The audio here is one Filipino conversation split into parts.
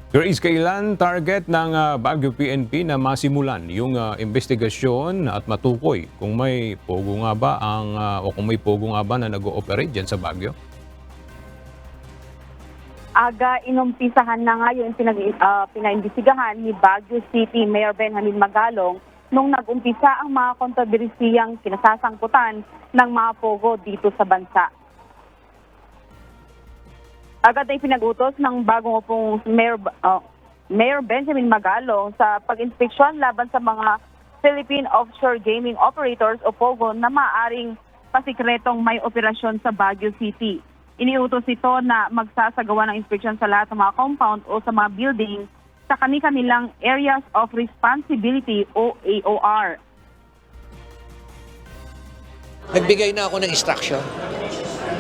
Grace, kailan target ng Baguio PNP na masimulan yung investigasyon at matukoy kung may pogo nga ba o kung may pogo nga ba na nag-ooperate diyan sa Baguio? Aga inumpisahan na nga yung pinaimbestigahan ni Baguio City Mayor Benjamin Magalong nung nag-umpisa ang mga kontrobersiyang kinasasangkutan ng mga pogo dito sa bansa. Agad ay pinag-utos ng bagong upong Mayor Benjamin Magalong sa pag-inspeksyon laban sa mga Philippine Offshore Gaming Operators o POGO na maaaring pasikretong may operasyon sa Baguio City. Iniutos ito na magsasagawa ng inspeksyon sa lahat ng mga compound o sa mga building sa kanilang Areas of Responsibility o AOR. Nagbigay na ako ng instruction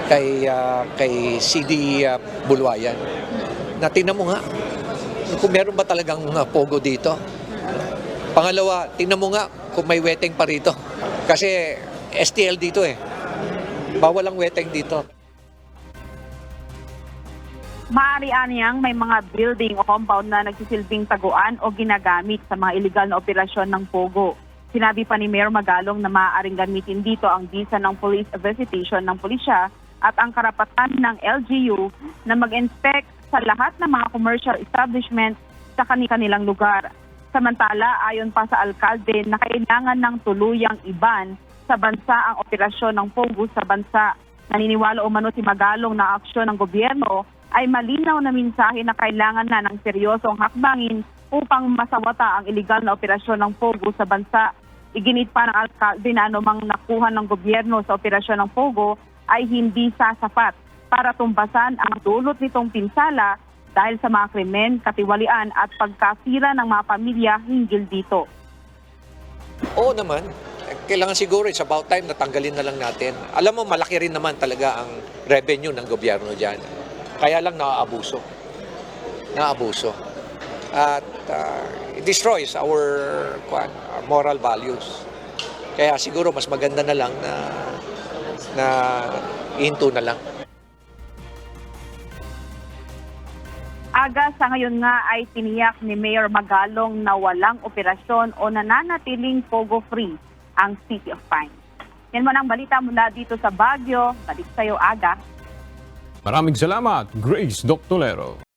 kay CD Bulwayan na tingnan mo nga kung meron ba talagang pogo dito. Pangalawa, tingnan mo nga kung may weteng pa rito. Kasi STL dito Bawal ang weteng dito. Maaari niyang may mga building o compound na nagsisilbing taguan o ginagamit sa mga iligal na operasyon ng pogo. Sinabi pa ni Mayor Magalong na maaaring gamitin dito ang visa ng police visitation ng pulisya at ang karapatan ng LGU na mag-inspect sa lahat ng mga commercial establishment sa kanilang lugar. Samantala, ayon pa sa alkalde na kailangan ng tuluyang iban sa bansa ang operasyon ng pogo sa bansa. Naniniwala umano si Magalong na aksyon ng gobyerno ay malinaw na mensahe na kailangan na ng seryosong hakbangin upang masawata ang iligal na operasyon ng pogo sa bansa. Iginit pa ng alkalde na anumang nakuha ng gobyerno sa operasyon ng pogo ay hindi sasapat para tumbasan ang dulot nitong pinsala dahil sa mga krimen, katiwalian at pagkasira ng mga pamilya hinggil dito. Oo naman, kailangan siguro it's about time na tanggalin na lang natin. Alam mo, malaki rin naman talaga ang revenue ng gobyerno dyan. Kaya lang naaabuso. At it destroys our moral values. Kaya siguro mas maganda na lang na ihinto na lang. Aga sa ngayon nga ay tiniyak ni Mayor Magalong na walang operasyon o nananatiling pogo-free ang City of Pines. Yan man ang balita mula dito sa Baguio. Balik sa iyo, Aga. Maraming salamat, Grace Doctolero.